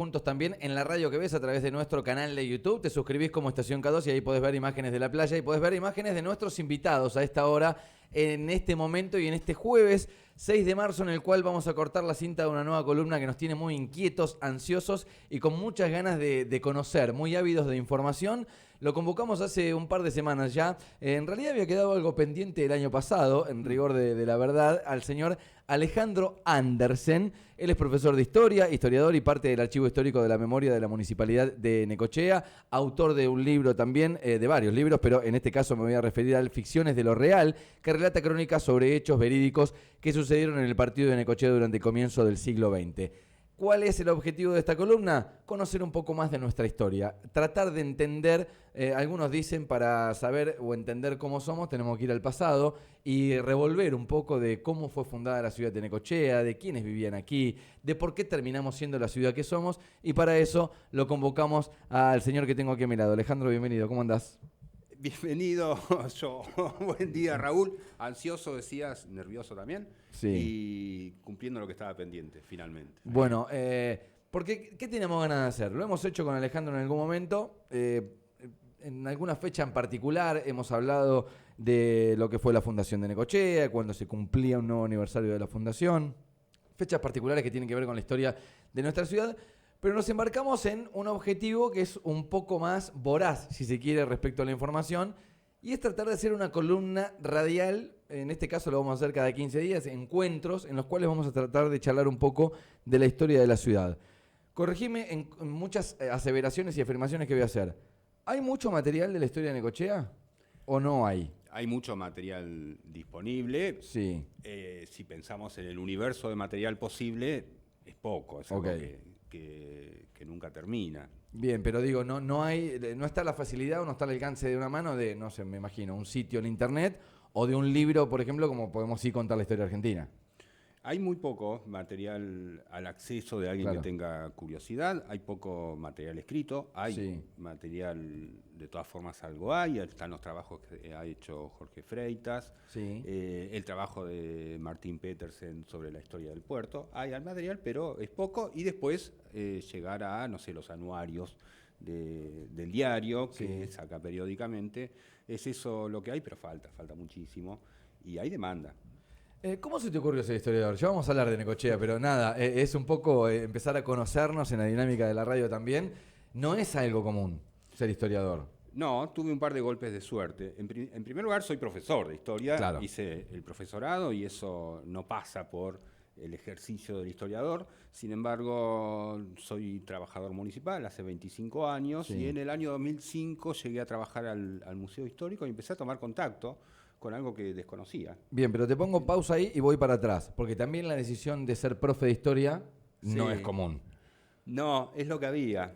Juntos también en la radio que ves a través de nuestro canal de YouTube. Te suscribís como Estación K2 y ahí podés ver imágenes de la playa y podés ver imágenes de nuestros invitados a esta hora, en este momento y en este jueves 6 de marzo, en el cual vamos a cortar la cinta de una nueva columna que nos tiene muy inquietos, ansiosos y con muchas ganas de conocer, muy ávidos de información. Lo convocamos hace un par de semanas ya. En realidad había quedado algo pendiente el año pasado, en rigor de la verdad, al señor Alejandro Andersen. Él es profesor de historia, historiador y parte del Archivo Histórico de la Memoria de la Municipalidad de Necochea, autor de un libro también, de varios libros, pero en este caso me voy a referir al Ficciones de lo Real, que relata crónicas sobre hechos verídicos que sucedieron en el partido de Necochea durante el comienzo del siglo XX. ¿Cuál es el objetivo de esta columna? Conocer un poco más de nuestra historia, tratar de entender, algunos dicen para saber o entender cómo somos tenemos que ir al pasado y revolver un poco de cómo fue fundada la ciudad de Necochea, de quiénes vivían aquí, de por qué terminamos siendo la ciudad que somos, y para eso lo convocamos al señor que tengo aquí a mi lado. Alejandro, bienvenido, ¿cómo andás? Bienvenido, yo. Buen día, Raúl. Ansioso, decías, nervioso también. Sí. Y cumpliendo lo que estaba pendiente, finalmente. Bueno, porque ¿qué tenemos ganas de hacer? Lo hemos hecho con Alejandro en algún momento. En alguna fecha en particular hemos hablado de lo que fue la fundación de Necochea, cuando se cumplía un nuevo aniversario de la fundación. Fechas particulares que tienen que ver con la historia de nuestra ciudad. Pero nos embarcamos en un objetivo que es un poco más voraz, si se quiere, respecto a la información, y es tratar de hacer una columna radial. En este caso lo vamos a hacer cada 15 días, encuentros en los cuales vamos a tratar de charlar un poco de la historia de la ciudad. Corregime en muchas aseveraciones y afirmaciones que voy a hacer. ¿Hay mucho material de la historia de Necochea o no hay? Hay mucho material disponible. Sí. Si pensamos en el universo de material posible, es poco, es algo que nunca termina. Bien, pero digo, no está la facilidad o no está el alcance de una mano de, no sé, me imagino, un sitio en internet o de un libro, por ejemplo, como podemos sí contar la historia argentina. Hay muy poco material al acceso de alguien que tenga curiosidad, hay poco material escrito, hay material, de todas formas algo hay, están los trabajos que ha hecho Jorge Freitas, el trabajo de Martín Petersen sobre la historia del puerto, hay material, pero es poco, y después llegar a, no sé, los anuarios del diario que saca periódicamente, es eso lo que hay, pero falta muchísimo, y hay demanda. ¿Cómo se te ocurrió ser historiador? Ya vamos a hablar de Necochea, pero nada, es un poco empezar a conocernos en la dinámica de la radio también. No es algo común ser historiador. No, tuve un par de golpes de suerte. En primer lugar, soy profesor de historia, hice el profesorado y eso no pasa por el ejercicio del historiador. Sin embargo, soy trabajador municipal hace 25 años y en el año 2005 llegué a trabajar al Museo Histórico y empecé a tomar contacto con algo que desconocía. Bien, pero te pongo pausa ahí y voy para atrás, porque también la decisión de ser profe de historia no es común. No, es lo que había.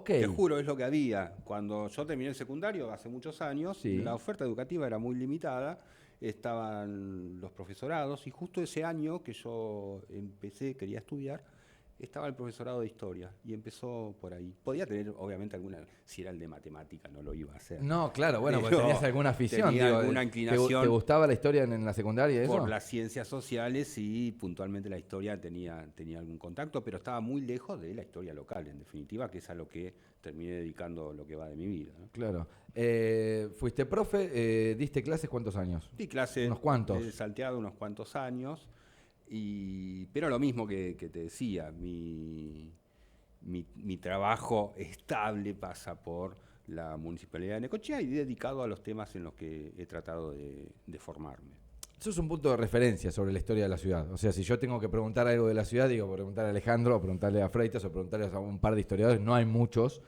Te juro, es lo que había. Cuando yo terminé el secundario, hace muchos años, la oferta educativa era muy limitada, estaban los profesorados, y justo ese año que yo quería estudiar, estaba el profesorado de historia, y empezó por ahí. Podía tener, obviamente, alguna, si era el de matemática, no lo iba a hacer. No, claro, bueno, porque tenías alguna afición. Tenía alguna inclinación. ¿Te gustaba la historia en la secundaria? ¿Eso? Por las ciencias sociales y puntualmente la historia tenía algún contacto, pero estaba muy lejos de la historia local, en definitiva, que es a lo que terminé dedicando lo que va de mi vida, ¿no? Claro. Fuiste profe, diste clases ¿cuántos años? Di clases. ¿Unos cuantos? Salteado unos cuantos años. Pero lo mismo que te decía, mi trabajo estable pasa por la Municipalidad de Necochea y dedicado a los temas en los que he tratado de formarme. Eso es un punto de referencia sobre la historia de la ciudad. O sea, si yo tengo que preguntar algo de la ciudad, digo, preguntarle a Alejandro, o preguntarle a Freitas, o preguntarle a un par de historiadores, no hay muchos.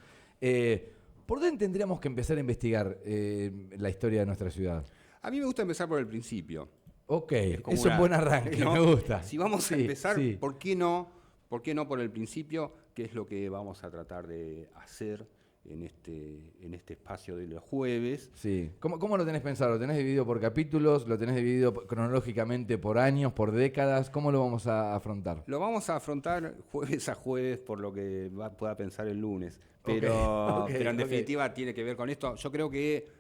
¿Por dónde tendríamos que empezar a investigar la historia de nuestra ciudad? A mí me gusta empezar por el principio. Ok, es un buen arranque, ¿no? Me gusta. Si vamos a empezar, ¿por qué no por el principio? ¿Qué es lo que vamos a tratar de hacer en este espacio de los jueves? Sí. ¿Cómo lo tenés pensado? ¿Lo tenés dividido por capítulos? ¿Lo tenés dividido cronológicamente por años, por décadas? ¿Cómo lo vamos a afrontar? Lo vamos a afrontar jueves a jueves, por lo que pueda pensar el lunes. Pero en definitiva tiene que ver con esto. Yo creo que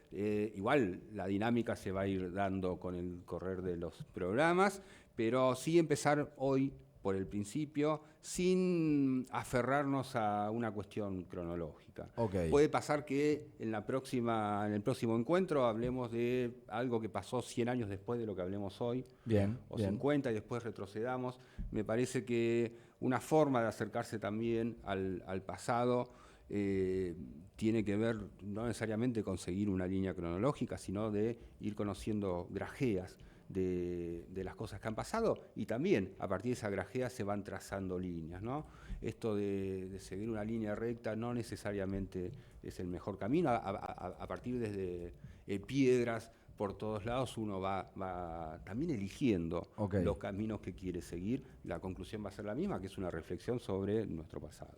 igual la dinámica se va a ir dando con el correr de los programas, pero sí empezar hoy por el principio sin aferrarnos a una cuestión cronológica. Okay. Puede pasar que en el próximo encuentro hablemos de algo que pasó 100 años después de lo que hablemos hoy, o 50 y después retrocedamos. Me parece que una forma de acercarse también al pasado tiene que ver no necesariamente con seguir una línea cronológica, sino de ir conociendo grajeas de las cosas que han pasado, y también a partir de esa grajea se van trazando líneas, ¿no? Esto de seguir una línea recta no necesariamente es el mejor camino. A partir desde piedras por todos lados uno va también eligiendo los caminos que quiere seguir. La conclusión va a ser la misma, que es una reflexión sobre nuestro pasado.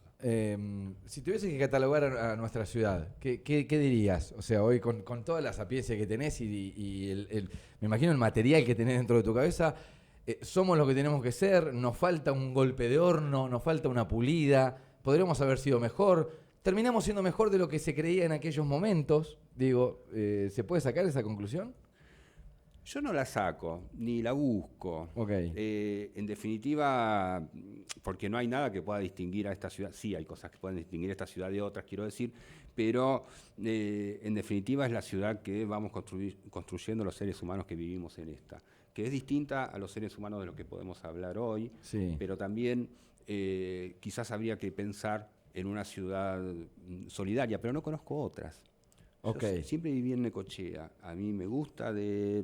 Si tuvieses que catalogar a nuestra ciudad, ¿qué dirías? O sea, hoy con toda la sapiencia que tenés y me imagino el material que tenés dentro de tu cabeza, somos lo que tenemos que ser, nos falta un golpe de horno, nos falta una pulida, podríamos haber sido mejor, terminamos siendo mejor de lo que se creía en aquellos momentos. Digo, ¿se puede sacar esa conclusión? Yo no la saco, ni la busco. En definitiva, porque no hay nada que pueda distinguir a esta ciudad. Sí, hay cosas que pueden distinguir a esta ciudad de otras, quiero decir, pero en definitiva es la ciudad que vamos construyendo los seres humanos que vivimos en esta, que es distinta a los seres humanos de los que podemos hablar hoy, pero también quizás habría que pensar en una ciudad solidaria, pero no conozco otras. Yo siempre viví en Necochea. A mí me gusta de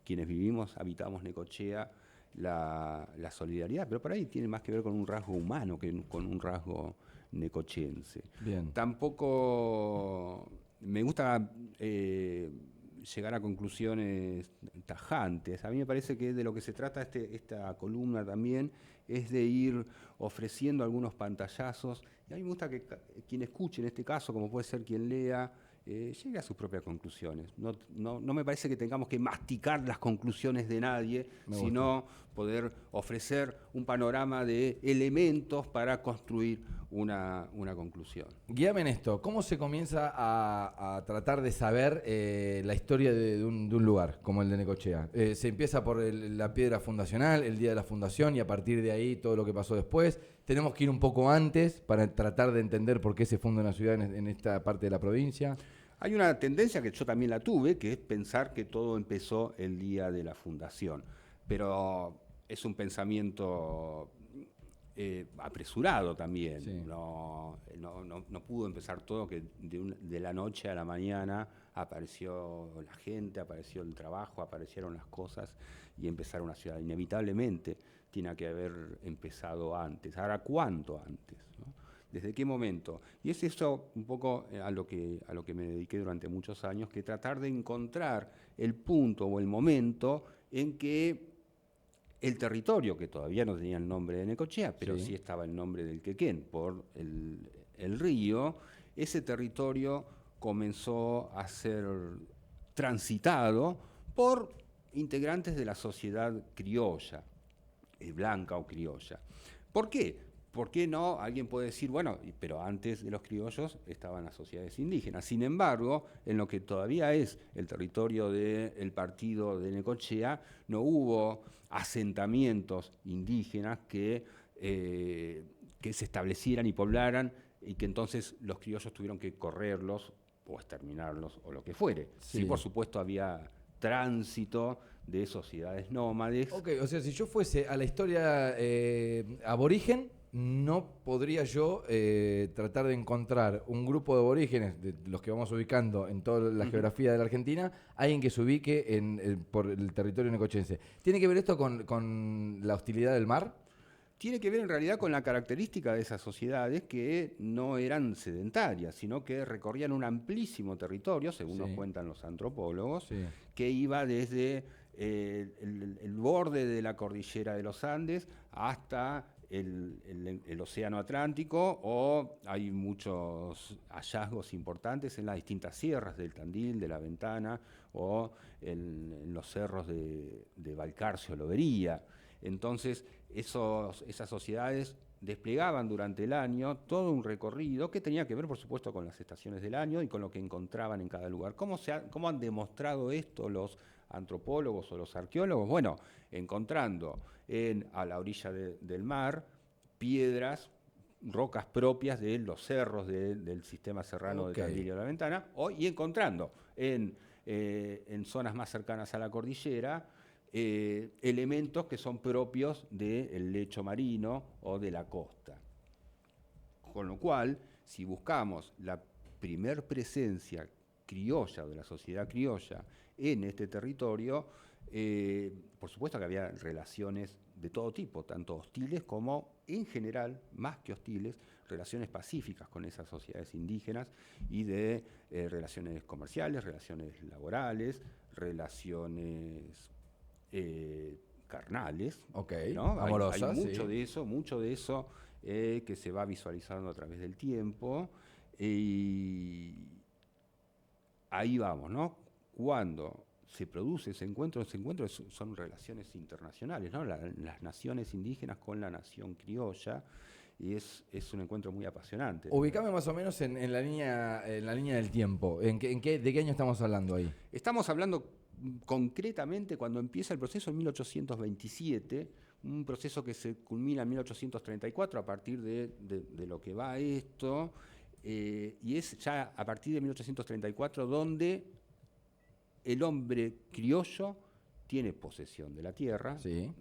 quienes habitamos Necochea, la solidaridad, pero por ahí tiene más que ver con un rasgo humano que con un rasgo necochense. Bien. Tampoco me gusta llegar a conclusiones tajantes. A mí me parece que de lo que se trata esta columna también es de ir ofreciendo algunos pantallazos, y a mí me gusta que quien escuche, en este caso, como puede ser quien lea, llegue a sus propias conclusiones. No me parece que tengamos que masticar las conclusiones de nadie, sino poder ofrecer un panorama de elementos para construir una conclusión. Guíame en esto, ¿cómo se comienza a tratar de saber la historia de un lugar como el de Necochea? Se empieza por la piedra fundacional, el día de la fundación, y a partir de ahí todo lo que pasó después. Tenemos que ir un poco antes para tratar de entender por qué se funda una ciudad en esta parte de la provincia. Hay una tendencia que yo también la tuve, que es pensar que todo empezó el día de la fundación, pero es un pensamiento apresurado también. Sí. No pudo empezar todo que de la noche a la mañana apareció la gente, apareció el trabajo, aparecieron las cosas y empezaron una ciudad. Inevitablemente tiene que haber empezado antes. Ahora, ¿cuánto antes? ¿No? ¿Desde qué momento? Y es eso un poco a lo que me dediqué durante muchos años, que tratar de encontrar el punto o el momento en que el territorio, que todavía no tenía el nombre de Necochea, pero sí estaba el nombre del Quequén, por el río, ese territorio comenzó a ser transitado por integrantes de la sociedad criolla, blanca o criolla. ¿Por qué? ¿Por qué no? Alguien puede decir, bueno, pero antes de los criollos estaban las sociedades indígenas. Sin embargo, en lo que todavía es el territorio del partido de Necochea, no hubo asentamientos indígenas que se establecieran y poblaran, y que entonces los criollos tuvieron que correrlos o exterminarlos o lo que fuere. Sí, por supuesto había tránsito de sociedades nómades. O sea, si yo fuese a la historia aborigen, no podría yo tratar de encontrar un grupo de aborígenes, de los que vamos ubicando en toda la geografía de la Argentina, alguien que se ubique por el territorio necochense. ¿Tiene que ver esto con la hostilidad del mar? Tiene que ver en realidad con la característica de esas sociedades, que no eran sedentarias, sino que recorrían un amplísimo territorio, según nos cuentan los antropólogos, que iba desde el borde de la cordillera de los Andes hasta el océano Atlántico, o hay muchos hallazgos importantes en las distintas sierras del Tandil, de la Ventana, o en los cerros de Balcarce o Lobería. Entonces, esas sociedades desplegaban durante el año todo un recorrido que tenía que ver, por supuesto, con las estaciones del año y con lo que encontraban en cada lugar. ¿Cómo han demostrado esto los antropólogos o los arqueólogos? Bueno, encontrando a la orilla del mar piedras, rocas propias de los cerros del sistema serrano de Tandil y La Ventana, y encontrando en zonas más cercanas a la cordillera elementos que son propios del lecho marino o de la costa. Con lo cual, si buscamos la primer presencia criolla, de la sociedad criolla, en este territorio, por supuesto que había relaciones de todo tipo, tanto hostiles como, en general, más que hostiles, relaciones pacíficas con esas sociedades indígenas y de relaciones comerciales, relaciones laborales, relaciones carnales, ¿no? Amorosas. Hay mucho de eso que se va visualizando a través del tiempo, y ahí vamos, ¿no? Cuando se produce ese encuentro son relaciones internacionales, ¿no? Las naciones indígenas con la nación criolla, y es un encuentro muy apasionante. Ubicame más o menos en la línea del tiempo. ¿De qué año estamos hablando ahí? Estamos hablando concretamente cuando empieza el proceso en 1827, un proceso que se culmina en 1834 a partir de lo que va esto, y es ya a partir de 1834 donde el hombre criollo tiene posesión de la tierra, sí,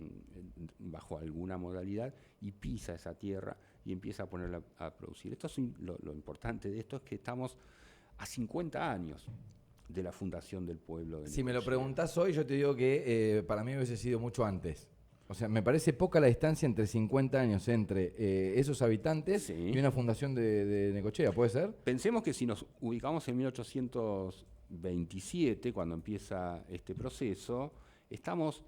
bajo alguna modalidad, y pisa esa tierra y empieza a ponerla a producir. Esto es lo importante de esto es que estamos a 50 años de la fundación del pueblo. Si me lo preguntás hoy, yo te digo que para mí hubiese sido mucho antes. O sea, me parece poca la distancia entre 50 años entre esos habitantes y una fundación de Necochea, ¿puede ser? Pensemos que si nos ubicamos en 1827, cuando empieza este proceso, estamos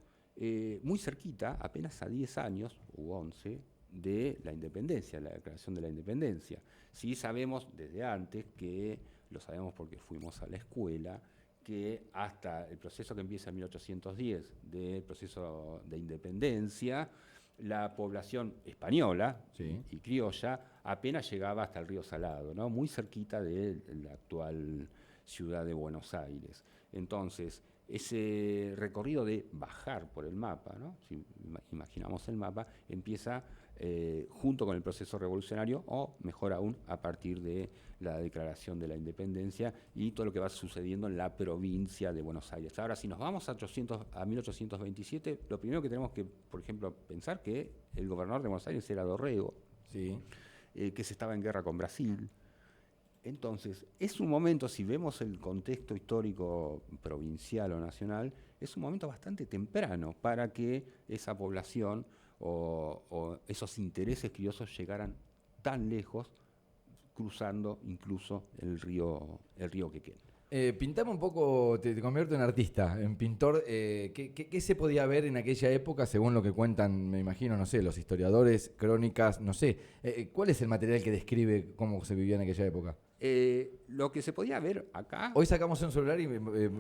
muy cerquita, apenas a 10 años, u 11, de la independencia, la declaración de la independencia. Sí sabemos desde antes, que lo sabemos porque fuimos a la escuela, que hasta el proceso que empieza en 1810, del proceso de independencia, la población española y criolla apenas llegaba hasta el río Salado, ¿no? Muy cerquita de la actual ciudad de Buenos Aires. Entonces, ese recorrido de bajar por el mapa, ¿no? Si imaginamos el mapa, empieza junto con el proceso revolucionario, o mejor aún, a partir de la declaración de la independencia y todo lo que va sucediendo en la provincia de Buenos Aires. Ahora, si nos vamos a 1827, lo primero que tenemos que, por ejemplo, pensar que el gobernador de Buenos Aires era Dorrego, que se estaba en guerra con Brasil. Entonces, es un momento, si vemos el contexto histórico provincial o nacional, es un momento bastante temprano para que esa población o esos intereses criosos llegaran tan lejos, cruzando incluso el río Quequén. Pintame un poco, te convierto en artista, en pintor. ¿Qué se podía ver en aquella época, según lo que cuentan, me imagino, no sé, los historiadores, crónicas, no sé? ¿Cuál es el material que describe cómo se vivía en aquella época? Lo que se podía ver acá... Hoy sacamos un celular y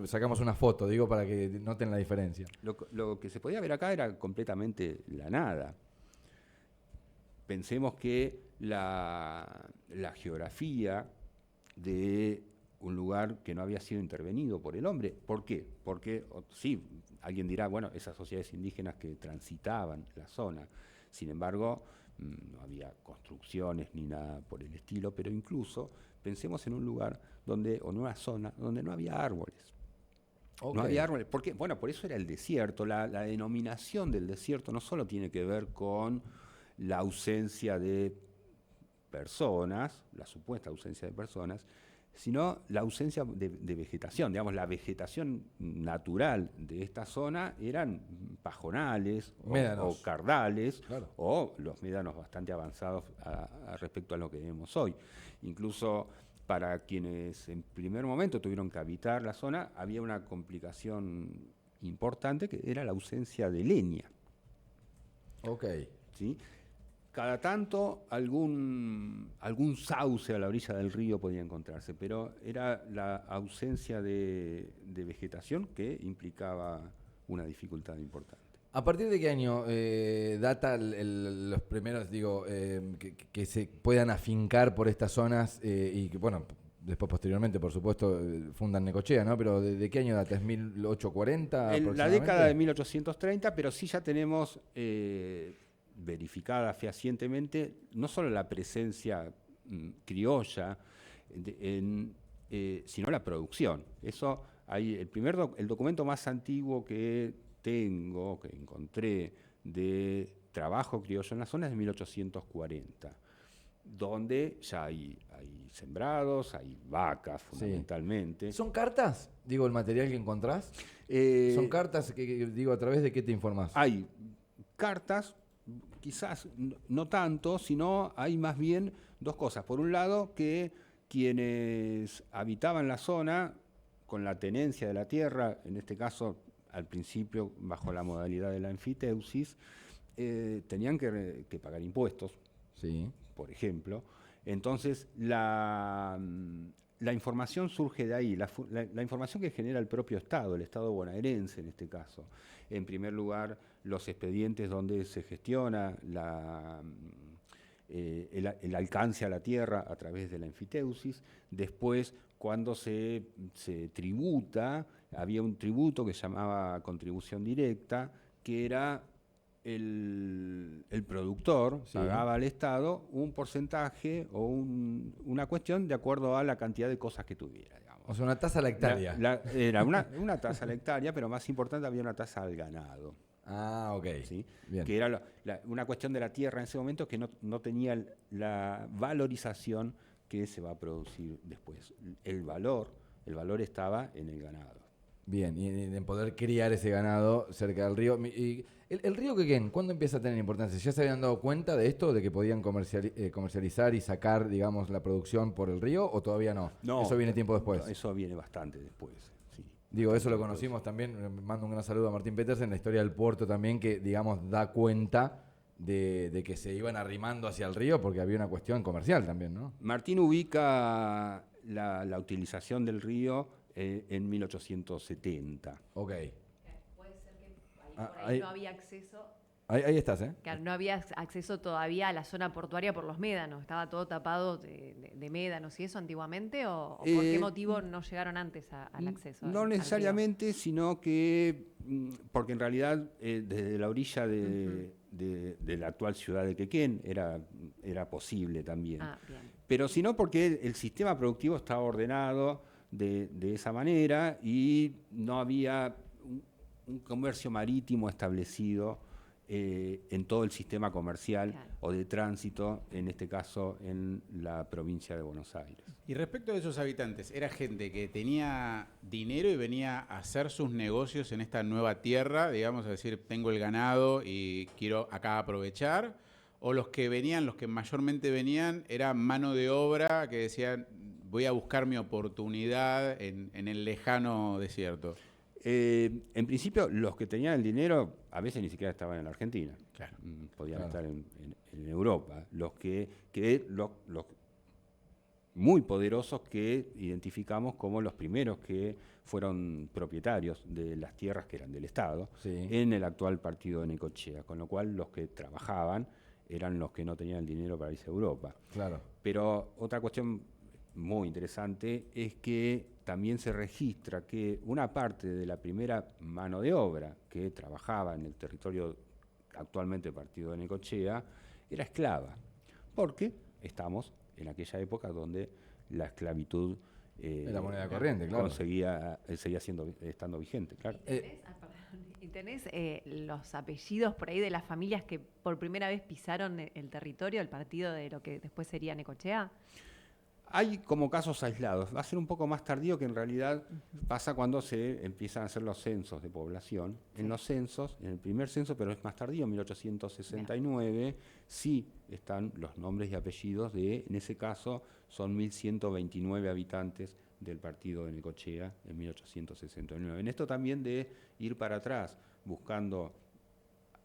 sacamos una foto, digo, para que noten la diferencia. Lo que se podía ver acá era completamente la nada. Pensemos que la geografía de un lugar que no había sido intervenido por el hombre. ¿Por qué? Porque, sí, alguien dirá, bueno, esas sociedades indígenas que transitaban la zona, sin embargo, no había construcciones ni nada por el estilo, pero incluso pensemos en un lugar o en una zona donde no había árboles. Okay. No había árboles. ¿Por qué? Bueno, por eso era el desierto. La denominación del desierto no solo tiene que ver con la ausencia de personas, la supuesta ausencia de personas, sino la ausencia de vegetación. Digamos, la vegetación natural de esta zona eran pajonales o cardales, claro, o los médanos bastante avanzados respecto a lo que vemos hoy. Incluso para quienes en primer momento tuvieron que habitar la zona, había una complicación importante que era la ausencia de leña. Ok. ¿Sí? Cada tanto algún sauce a la orilla del río podía encontrarse, pero era la ausencia de vegetación que implicaba una dificultad importante. ¿A partir de qué año data los primeros, que se puedan afincar por estas zonas y que, bueno, después posteriormente, por supuesto, fundan Necochea, ¿no? Pero ¿de qué año data? ¿Es 1840? En la década de 1830, pero sí ya tenemos verificada fehacientemente no solo la presencia criolla, sino la producción. Eso hay el documento más antiguo que tengo, que encontré de trabajo criollo en la zona es de 1840, donde ya hay sembrados, hay vacas fundamentalmente. Sí. ¿Son cartas? Digo, el material que encontrás. ¿Son cartas que digo, a través de qué te informás? Hay cartas, quizás no tanto, sino hay más bien dos cosas. Por un lado, que quienes habitaban la zona con la tenencia de la tierra, en este caso al principio bajo la modalidad de la enfiteusis, tenían que pagar impuestos, sí, por ejemplo. Entonces la información surge de ahí, la información que genera el propio Estado, el Estado bonaerense en este caso. En primer lugar, los expedientes donde se gestiona el alcance a la tierra a través de la enfiteusis. Después, cuando se tributa, había un tributo que se llamaba contribución directa, que era el productor pagaba al Estado un porcentaje o una cuestión de acuerdo a la cantidad de cosas que tuviera. Digamos. O sea, una tasa a la hectárea. Era una tasa a la hectárea, pero más importante había una tasa al ganado. Ah, ok. ¿Sí? Bien. Que era una cuestión de la tierra en ese momento que no tenía la valorización que se va a producir después. El valor estaba en el ganado. Bien, y en poder criar ese ganado cerca del río. Y ¿el río Quequén cuándo empieza a tener importancia? ¿Ya se habían dado cuenta de esto, de que podían comercializar y sacar, digamos, la producción por el río, o todavía no? No, eso viene tiempo después. No, eso viene bastante después. Sí. Digo, eso lo conocimos también, mando un gran saludo a Martín Petersen, la historia del puerto también, que, digamos, da cuenta de que se iban arrimando hacia el río porque había una cuestión comercial también, ¿no? Martín ubica la utilización del río en 1870. Ok. Puede ser que por ahí no había acceso. Ahí estás, ¿eh? Claro, no había acceso todavía a la zona portuaria por los médanos. Estaba todo tapado de médanos y eso antiguamente, ¿o por qué motivo no llegaron antes al acceso? No necesariamente, sino que, porque en realidad desde la orilla de la actual ciudad de Quequén era posible también. Ah, bien. Pero sino porque el sistema productivo estaba ordenado de esa manera y no había un comercio marítimo establecido en todo el sistema comercial o de tránsito, en este caso en la provincia de Buenos Aires. Y respecto a esos habitantes, ¿era gente que tenía dinero y venía a hacer sus negocios en esta nueva tierra, digamos, a decir, tengo el ganado y quiero acá aprovechar? ¿O los que mayormente venían, era mano de obra que decían, voy a buscar mi oportunidad en el lejano desierto? En principio, los que tenían el dinero a veces ni siquiera estaban en la Argentina. Claro. Podían estar en Europa. Los muy poderosos que identificamos como los primeros que fueron propietarios de las tierras que eran del Estado en el actual partido de Necochea. Con lo cual, los que trabajaban eran los que no tenían el dinero para irse a Europa. Claro. Pero otra cuestión muy interesante es que también se registra que una parte de la primera mano de obra que trabajaba en el territorio actualmente partido de Necochea era esclava, porque estamos en aquella época donde la esclavitud la moneda corriente, claro. seguía estando vigente, claro. ¿Y tenés los apellidos por ahí de las familias que por primera vez pisaron el territorio, el partido de lo que después sería Necochea? Hay como casos aislados. Va a ser un poco más tardío, que en realidad pasa cuando se empiezan a hacer los censos de población. En los censos, en el primer censo, pero es más tardío, 1869, sí están los nombres y apellidos en ese caso, son 1.129 habitantes del partido de Necochea en 1869. En esto también de ir para atrás, buscando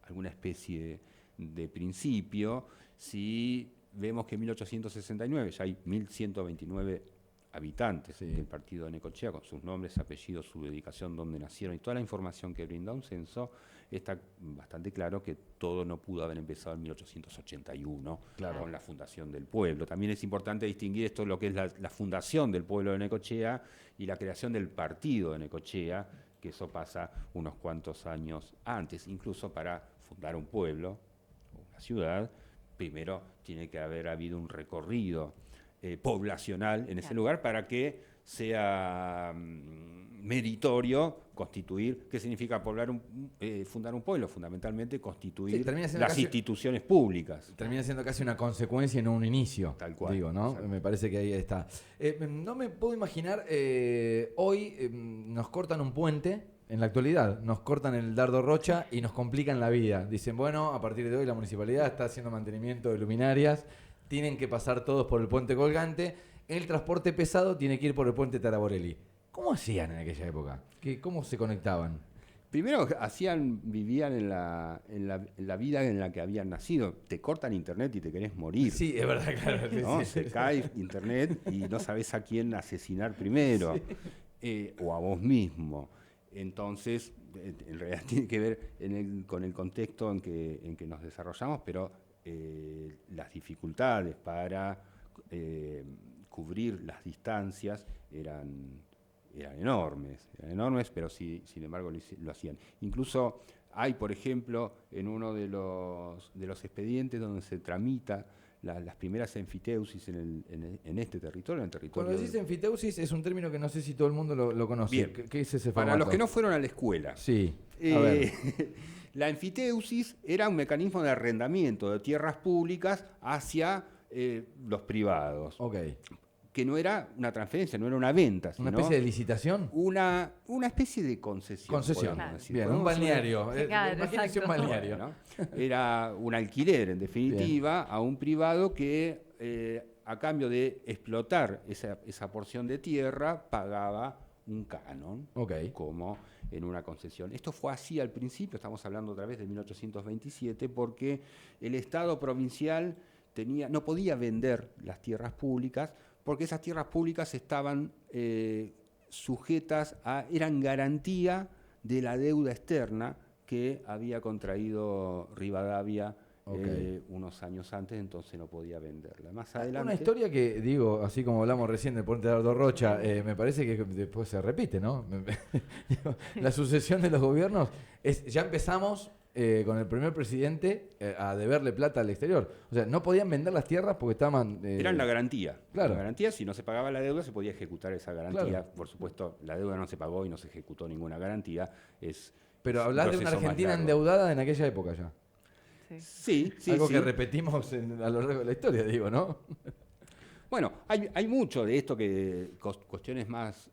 alguna especie de principio, si vemos que en 1869 ya hay 1.129 habitantes del partido de Necochea, con sus nombres, apellidos, su dedicación, dónde nacieron y toda la información que brinda un censo, está bastante claro que todo no pudo haber empezado en 1881 con la fundación del pueblo. También es importante distinguir esto, lo que es la fundación del pueblo de Necochea y la creación del partido de Necochea, que eso pasa unos cuantos años antes. Incluso para fundar un pueblo o una ciudad, primero tiene que haber habido un recorrido poblacional en ese lugar para que sea meritorio constituir. ¿Qué significa fundar un pueblo? Fundamentalmente constituir las instituciones públicas. Termina siendo casi una consecuencia y no un inicio. Tal cual. Digo, ¿no? Me parece que ahí está. No me puedo imaginar, hoy nos cortan un puente. En la actualidad, nos cortan el Dardo Rocha y nos complican la vida. Dicen, bueno, a partir de hoy la municipalidad está haciendo mantenimiento de luminarias, tienen que pasar todos por el puente colgante, el transporte pesado tiene que ir por el puente Taraborelli. ¿Cómo hacían en aquella época? ¿Cómo se conectaban? Primero vivían en la vida en la que habían nacido. Te cortan internet y te querés morir. Sí, es verdad, claro. ¿No? Se cae internet y no sabés a quién asesinar primero, o a vos mismo. Entonces, en realidad tiene que ver con el contexto en que nos desarrollamos, pero las dificultades para cubrir las distancias eran enormes, pero sí, sin embargo lo hacían. Incluso hay, por ejemplo, en uno de los expedientes donde se tramita las primeras enfiteusis en este territorio, en el territorio. Cuando decís enfiteusis es un término que no sé si todo el mundo lo conoce. Bien. ¿Qué es ese formato? Para los que no fueron a la escuela. Sí, a ver. La enfiteusis era un mecanismo de arrendamiento de tierras públicas hacia los privados. Ok. Que no era una transferencia, no era una venta, sino ¿Una especie de licitación? Una especie de concesión. Concesión. Bien, un balneario. Imagínense un balneario. ¿No? Era un alquiler, en definitiva, a un privado que, a cambio de explotar esa porción de tierra, pagaba un canon, como en una concesión. Esto fue así al principio, estamos hablando otra vez de 1827, porque el Estado provincial no podía vender las tierras públicas, porque esas tierras públicas estaban sujetas eran garantía de la deuda externa que había contraído Rivadavia unos años antes, entonces no podía venderla. Más adelante. Una historia que, digo, así como hablamos recién del puente de Dardo Rocha, me parece que después se repite, ¿no? La sucesión de los gobiernos, ya empezamos con el primer presidente a deberle plata al exterior. O sea, no podían vender las tierras porque estaban... Eran la garantía. Claro. La garantía, si no se pagaba la deuda, se podía ejecutar esa garantía. Claro. Por supuesto, la deuda no se pagó y no se ejecutó ninguna garantía. Pero hablar de una Argentina endeudada en aquella época ya. Sí. Algo que repetimos a lo largo de la historia, digo, ¿no? Bueno, hay mucho de esto, cuestiones más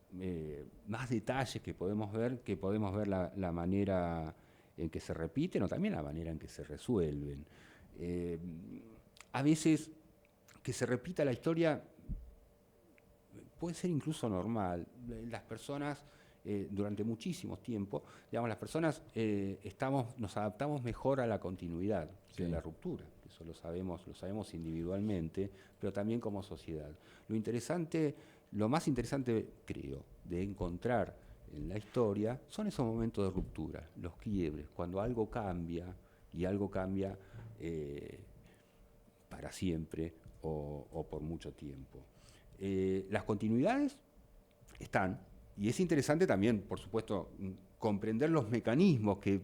detalles que podemos ver la manera en que se repiten o también la manera en que se resuelven. A veces que se repita la historia puede ser incluso normal. Las personas, durante muchísimo tiempo, digamos, las personas nos adaptamos mejor a la continuidad que a la ruptura. Eso lo sabemos individualmente, pero también como sociedad. Lo más interesante, creo, de encontrar en la historia son esos momentos de ruptura, los quiebres, cuando algo cambia y algo cambia para siempre o por mucho tiempo. Las continuidades están, y es interesante también, por supuesto, comprender los mecanismos que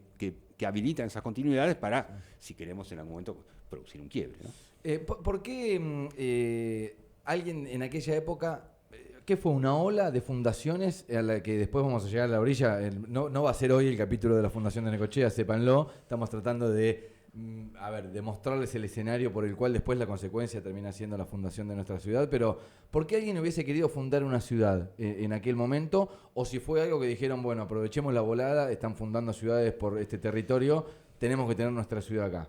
habilitan esas continuidades para, si queremos en algún momento, producir un quiebre, ¿no? ¿Por qué alguien en aquella época... ¿Qué fue? ¿Una ola de fundaciones a la que después vamos a llegar a la orilla? No va a ser hoy el capítulo de la Fundación de Necochea, sépanlo. Estamos tratando de mostrarles el escenario por el cual después la consecuencia termina siendo la fundación de nuestra ciudad. Pero, ¿por qué alguien hubiese querido fundar una ciudad en aquel momento? O si fue algo que dijeron, bueno, aprovechemos la volada, están fundando ciudades por este territorio, tenemos que tener nuestra ciudad acá.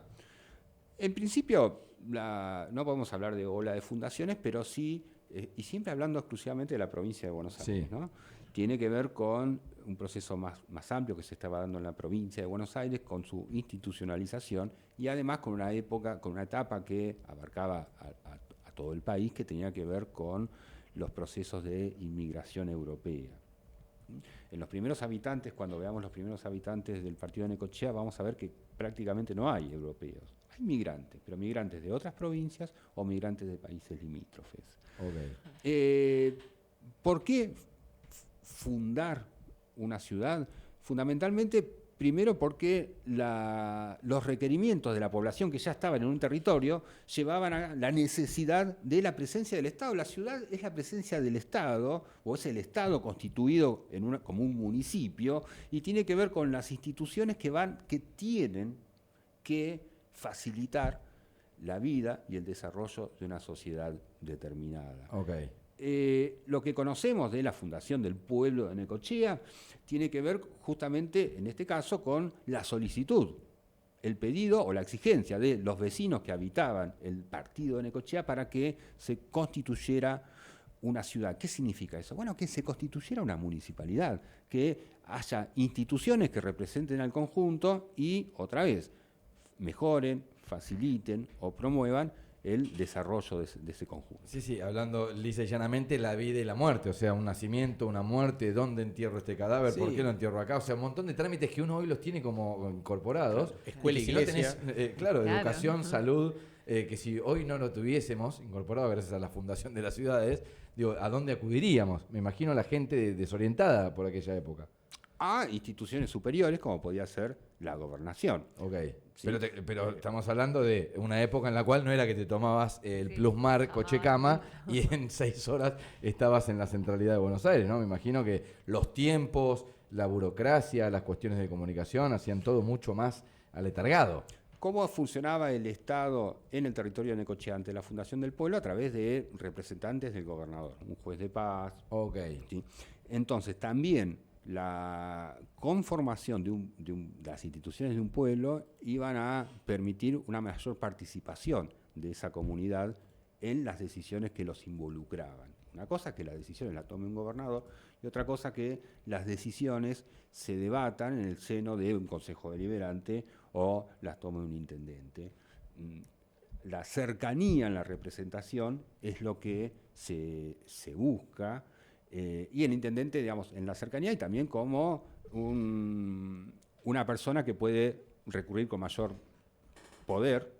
En principio, no podemos hablar de ola de fundaciones, pero sí... y siempre hablando exclusivamente de la provincia de Buenos Aires, ¿no? Tiene que ver con un proceso más amplio que se estaba dando en la provincia de Buenos Aires, con su institucionalización y además con una etapa que abarcaba a todo el país, que tenía que ver con los procesos de inmigración europea. En los primeros habitantes, cuando veamos los primeros habitantes del partido de Necochea, vamos a ver que prácticamente no hay europeos. Hay migrantes, pero migrantes de otras provincias o migrantes de países limítrofes. Okay. ¿Por qué fundar una ciudad? Fundamentalmente, primero porque los requerimientos de la población que ya estaban en un territorio llevaban a la necesidad de la presencia del Estado. La ciudad es la presencia del Estado, o es el Estado constituido como un municipio, y tiene que ver con las instituciones que tienen que facilitar la vida y el desarrollo de una sociedad determinada. Okay. Lo que conocemos de la fundación del pueblo de Necochea tiene que ver justamente, en este caso, con la solicitud, el pedido o la exigencia de los vecinos que habitaban el partido de Necochea para que se constituyera una ciudad. ¿Qué significa eso? Bueno, que se constituyera una municipalidad, que haya instituciones que representen al conjunto y, otra vez, mejoren, faciliten o promuevan el desarrollo de ese conjunto. Sí, hablando lisa y llanamente, la vida y la muerte, o sea, un nacimiento, una muerte, ¿dónde entierro este cadáver? Sí. ¿Por qué lo entierro acá? O sea, un montón de trámites que uno hoy los tiene como incorporados. Claro, escuela, iglesia. Si no tenés, claro, educación, salud, que si hoy no lo tuviésemos incorporado gracias a la fundación de las ciudades, digo, ¿a dónde acudiríamos? Me imagino la gente desorientada por aquella época. A instituciones superiores, como podía ser la gobernación. Ok, sí. Pero estamos hablando de una época en la cual no era que te tomabas el Plusmar Coche-Cama y en 6 horas estabas en la centralidad de Buenos Aires, ¿no? Me imagino que los tiempos, la burocracia, las cuestiones de comunicación hacían todo mucho más aletargado. ¿Cómo funcionaba el Estado en el territorio de Necochea ante la fundación del pueblo? A través de representantes del gobernador, un juez de paz. Ok. ¿Sí? Entonces, también la conformación de las instituciones de un pueblo iban a permitir una mayor participación de esa comunidad en las decisiones que los involucraban. Una cosa es que las decisiones las tome un gobernador y otra cosa que las decisiones se debatan en el seno de un consejo deliberante o las tome un intendente. La cercanía en la representación es lo que se busca. Y el intendente, digamos, en la cercanía y también como una persona que puede recurrir con mayor poder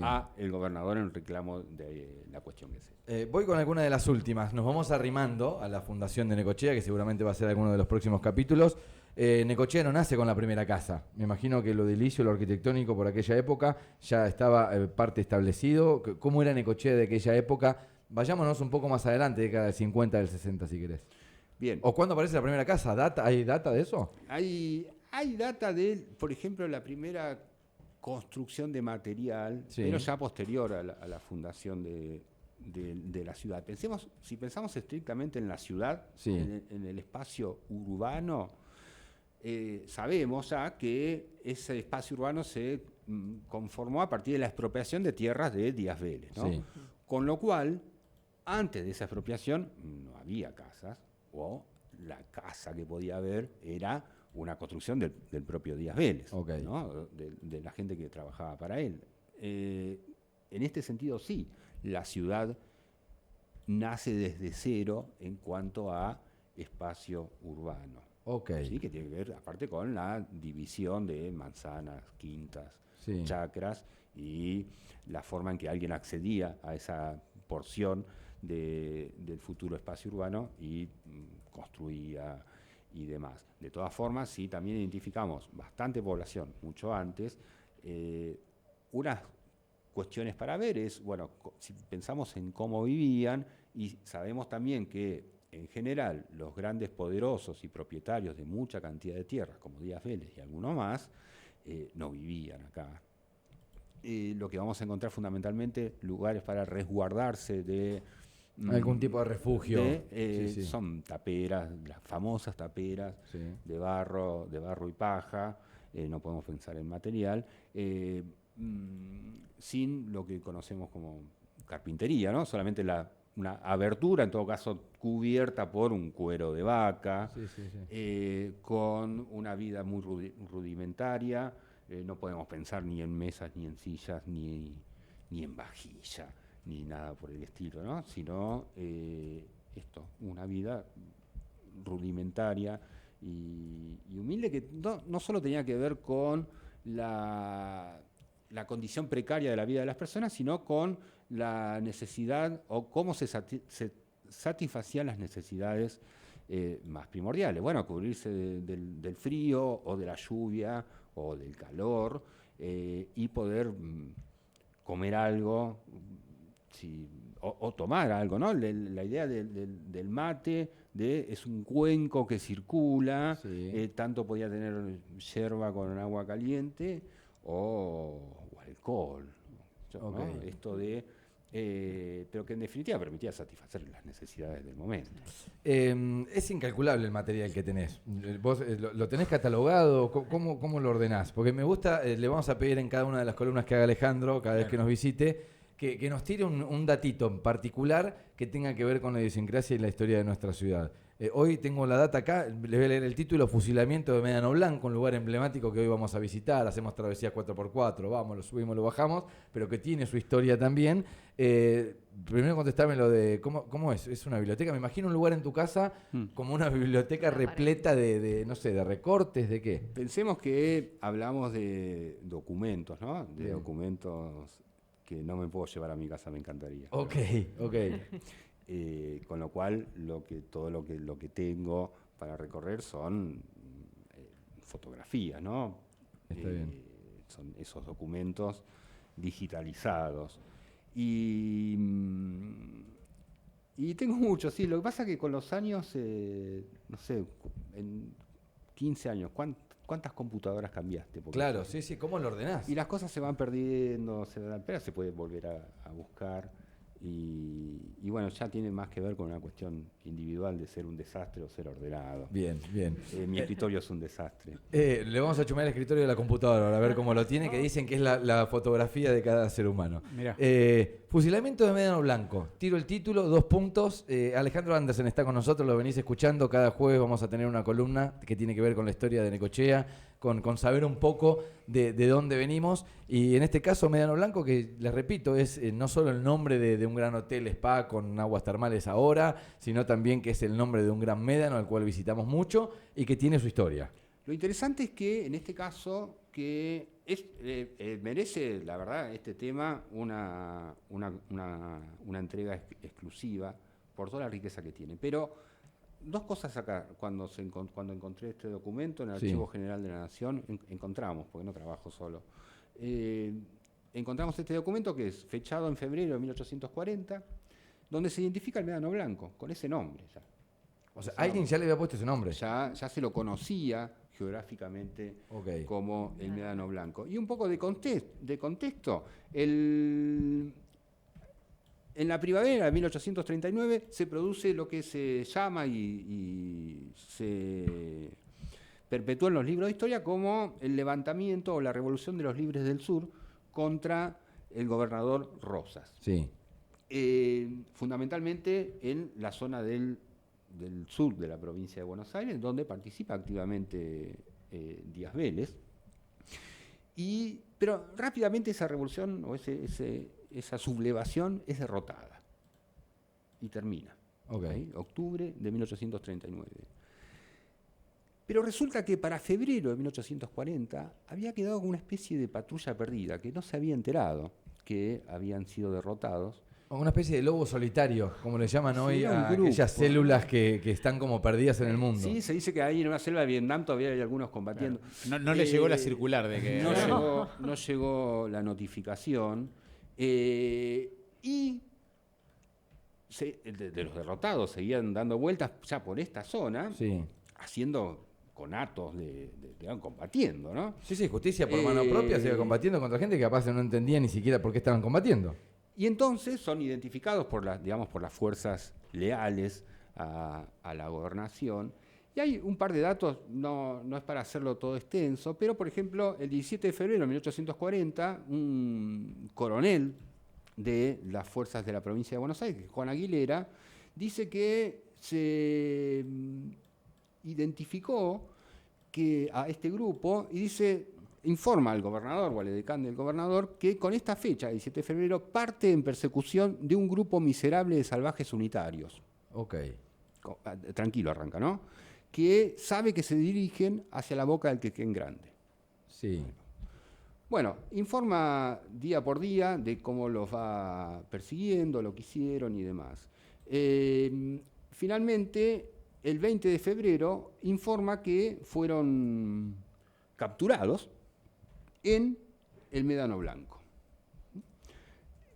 a el gobernador en el reclamo de la cuestión que sea. Voy con alguna de las últimas. Nos vamos arrimando a la fundación de Necochea, que seguramente va a ser alguno de los próximos capítulos. Necochea no nace con la primera casa. Me imagino que lo edilicio, lo arquitectónico por aquella época ya estaba parte establecido. ¿Cómo era Necochea de aquella época? Vayámonos un poco más adelante, década del 50, del 60, si querés. Bien. ¿O cuándo aparece la primera casa? ¿Hay data de eso? Hay data de, por ejemplo, la primera construcción de material, pero ya posterior a la fundación de la ciudad. Si pensamos estrictamente en la ciudad, en el espacio urbano, sabemos ya que ese espacio urbano se conformó a partir de la expropiación de tierras de Díaz Vélez, ¿no? Sí. Con lo cual, antes de esa expropiación no había casas, o la casa que podía haber era una construcción del propio Díaz Vélez, ¿no? de la gente que trabajaba para él. En este sentido, sí, la ciudad nace desde cero en cuanto a espacio urbano. ¿Sí? Que tiene que ver, aparte, con la división de manzanas, quintas, chacras, y la forma en que alguien accedía a esa porción del futuro espacio urbano y construía y demás. De todas formas, sí, también identificamos bastante población mucho antes. Unas cuestiones para ver es, bueno, si pensamos en cómo vivían, y sabemos también que en general los grandes poderosos y propietarios de mucha cantidad de tierras, como Díaz Vélez y algunos más, no vivían acá. Lo que vamos a encontrar fundamentalmente lugares para resguardarse de algún tipo de refugio. Son taperas, las famosas taperas de barro y paja. No podemos pensar en material, sin lo que conocemos como carpintería, ¿no? Solamente una abertura, en todo caso cubierta por un cuero de vaca, con una vida muy rudimentaria. No podemos pensar ni en mesas, ni en sillas, ni en vajilla, ni nada por el estilo, ¿no? Sino una vida rudimentaria y humilde, que no solo tenía que ver con la condición precaria de la vida de las personas, sino con la necesidad o cómo se satisfacían las necesidades más primordiales. Bueno, cubrirse del frío o de la lluvia o del calor y poder comer algo o tomar algo, ¿no? La idea del mate es un cuenco que circula, sí. Tanto podía tener yerba con agua caliente o alcohol, ¿no? Okay. Esto pero que en definitiva permitía satisfacer las necesidades del momento. Es incalculable el material que tenés. ¿Vos lo tenés catalogado? ¿Cómo lo ordenás? Porque me gusta, le vamos a pedir en cada una de las columnas que haga Alejandro, cada vez que nos visite, que nos tire un datito en particular que tenga que ver con la idiosincrasia y la historia de nuestra ciudad. Hoy tengo la data acá, les voy a leer el título: Fusilamiento de Médano Blanco, un lugar emblemático que hoy vamos a visitar. Hacemos travesías 4x4, vamos, lo subimos, lo bajamos, pero que tiene su historia también. Primero contestarme lo de cómo es. ¿Es una biblioteca? Me imagino un lugar en tu casa como una biblioteca repleta de no sé, de recortes, ¿de qué? Pensemos que hablamos de documentos, ¿no? De Bien. Documentos que no me puedo llevar a mi casa, me encantaría. Ok. Con lo cual, todo lo que tengo para recorrer son fotografías, ¿no? Está bien. Son esos documentos digitalizados. Y tengo muchos, sí. Lo que pasa es que con los años, no sé, en 15 años, ¿cuántas computadoras cambiaste? Porque claro, sí, ¿cómo lo ordenás? Y las cosas se van perdiendo, pero se puede volver a buscar. Y bueno, ya tiene más que ver con una cuestión individual de ser un desastre o ser ordenado. Bien. Mi escritorio es un desastre. Le vamos a chumar el escritorio de la computadora para ver cómo lo tiene, que dicen que es la fotografía de cada ser humano. Mirá. Fusilamiento de Médano Blanco. Tiro el título, 2 puntos. Alejandro Andersen está con nosotros, lo venís escuchando. Cada jueves vamos a tener una columna que tiene que ver con la historia de Necochea, con saber un poco de dónde venimos. Y en este caso, Médano Blanco, que les repito, es no solo el nombre de un gran hotel spa con aguas termales ahora, sino también que es el nombre de un gran médano al cual visitamos mucho y que tiene su historia. Lo interesante es que en este caso merece, la verdad, este tema una entrega exclusiva por toda la riqueza que tiene. Pero dos cosas acá, cuando encontré este documento en el Archivo General de la Nación, encontramos, porque no trabajo solo, encontramos este documento que es fechado en febrero de 1840, donde se identifica el Médano Blanco, con ese nombre ya. O sea, alguien ya le había puesto ese nombre. Ya se lo conocía geográficamente como el Médano Blanco. Y un poco de contexto. En la primavera de 1839 se produce lo que se llama y se perpetúa en los libros de historia como el levantamiento o la revolución de los libres del sur contra el gobernador Rosas. Sí. Fundamentalmente en la zona del sur de la provincia de Buenos Aires, donde participa activamente Díaz Vélez. Pero rápidamente esa revolución o esa sublevación es derrotada y termina. Octubre de 1839. Pero resulta que para febrero de 1840 había quedado como una especie de patrulla perdida, que no se había enterado que habían sido derrotados. Una especie de lobo solitario, como le llaman hoy a aquellas células que están como perdidas en el mundo. Sí, se dice que ahí en una selva de Vietnam todavía hay algunos combatiendo. Claro. No le llegó la circular de que... No llegó la notificación. Y de los derrotados seguían dando vueltas ya por esta zona, haciendo conatos combatiendo, ¿no? Sí, justicia por mano propia, se iba combatiendo contra gente que capaz no entendía ni siquiera por qué estaban combatiendo. Y entonces son identificados por las fuerzas leales a la gobernación. Y hay un par de datos, no es para hacerlo todo extenso, pero por ejemplo, el 17 de febrero de 1840, un coronel de las fuerzas de la provincia de Buenos Aires, Juan Aguilera, dice que se identificó a este grupo y informa al gobernador o al edecán del gobernador que con esta fecha, el 17 de febrero, parte en persecución de un grupo miserable de salvajes unitarios. Ok. Tranquilo arranca, ¿no? Que sabe que se dirigen hacia la boca del Quequén Grande. Sí. Bueno, informa día por día de cómo los va persiguiendo, lo que hicieron y demás. Finalmente, el 20 de febrero, informa que fueron capturados en el Médano Blanco,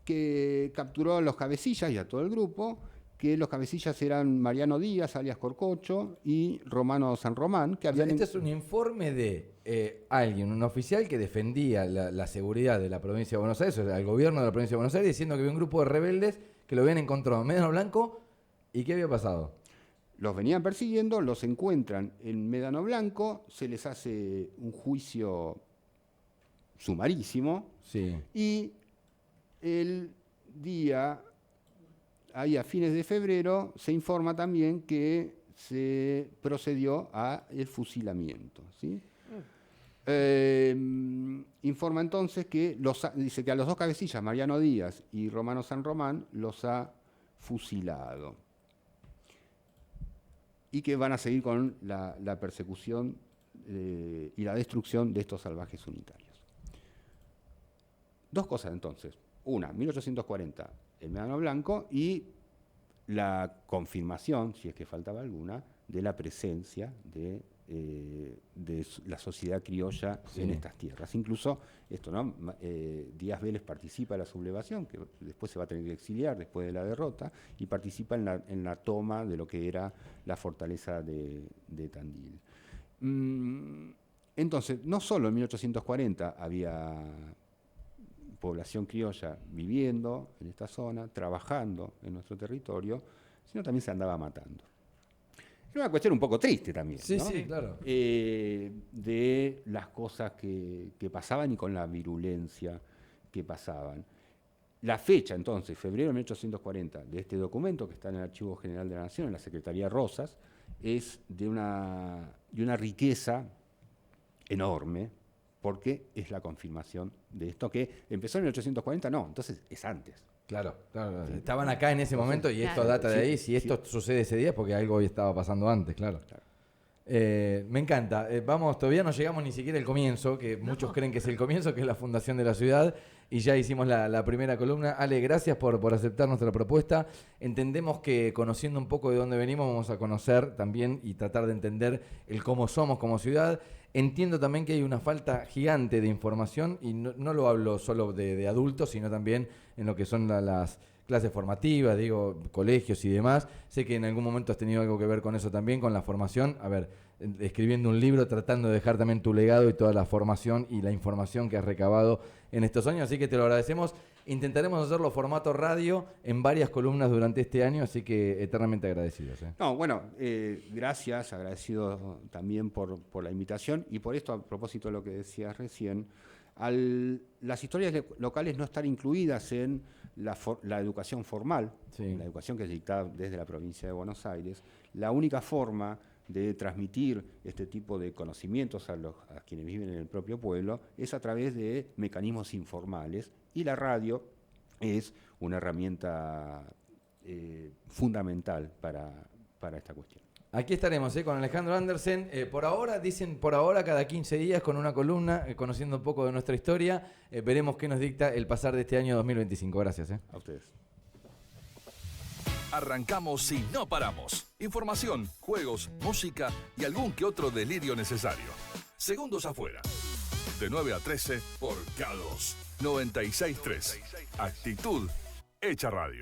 que capturó a los cabecillas y a todo el grupo, que los cabecillas eran Mariano Díaz, alias Corcocho, y Romano San Román, que habían... Este es un informe de alguien, un oficial que defendía la seguridad de la provincia de Buenos Aires, o sea, el gobierno de la provincia de Buenos Aires, diciendo que había un grupo de rebeldes que lo habían encontrado en Médano Blanco. ¿Y qué había pasado? Los venían persiguiendo, los encuentran en Médano Blanco, se les hace un juicio sumarísimo, Sí. y el día, ahí a fines de febrero, se informa también que se procedió al fusilamiento, ¿sí? Informa entonces que dice que a los dos cabecillas, Mariano Díaz y Romano San Román, los ha fusilado. Y que van a seguir con la persecución y la destrucción de estos salvajes unitarios. Dos cosas entonces. Una, 1840, el Médano Blanco, y la confirmación, si es que faltaba alguna, de la presencia de la sociedad criolla en estas tierras. Incluso esto, ¿no? Díaz Vélez participa en la sublevación, que después se va a tener que exiliar después de la derrota, y participa en la toma de lo que era la fortaleza de Tandil. Entonces, no solo en 1840 había población criolla viviendo en esta zona, trabajando en nuestro territorio, sino también se andaba matando. Era una cuestión un poco triste también, Sí, ¿no? sí, claro. De las cosas que pasaban y con la virulencia que pasaban. La fecha, entonces, febrero de 1840, de este documento que está en el Archivo General de la Nación, en la Secretaría Rosas, es de una riqueza enorme, porque es la confirmación de esto que empezó en 1840, no, entonces es antes. Claro. Estaban acá en ese momento y esto Claro. data de ahí. Si esto sucede ese día es porque algo estaba pasando antes, claro. Me encanta. Todavía no llegamos ni siquiera al comienzo, que muchos creen que es el comienzo, que es la fundación de la ciudad, y ya hicimos la primera columna. Ale, gracias por aceptar nuestra propuesta. Entendemos que conociendo un poco de dónde venimos vamos a conocer también y tratar de entender el cómo somos como ciudad. Entiendo también que hay una falta gigante de información, y no lo hablo solo de adultos, sino también en lo que son las clases formativas, colegios y demás. Sé que en algún momento has tenido algo que ver con eso también, con la formación. A ver, escribiendo un libro, tratando de dejar también tu legado y toda la formación y la información que has recabado en estos años. Así que te lo agradecemos. Intentaremos hacerlo formato radio en varias columnas durante este año, así que eternamente agradecidos. No, bueno, gracias, agradecido también por la invitación, y por esto, a propósito de lo que decías recién, las historias locales no estar incluidas en la educación formal, Sí. la educación que es dictada desde la provincia de Buenos Aires. La única forma de transmitir este tipo de conocimientos a quienes viven en el propio pueblo es a través de mecanismos informales, y la radio es una herramienta fundamental para esta cuestión. Aquí estaremos con Alejandro Andersen. Por ahora, cada 15 días con una columna, conociendo un poco de nuestra historia. Veremos qué nos dicta el pasar de este año 2025. Gracias. A ustedes. Arrancamos y no paramos. Información, juegos, música y algún que otro delirio necesario. Segundos afuera. De 9 a 13 por K2 96.3. Actitud hecha radio.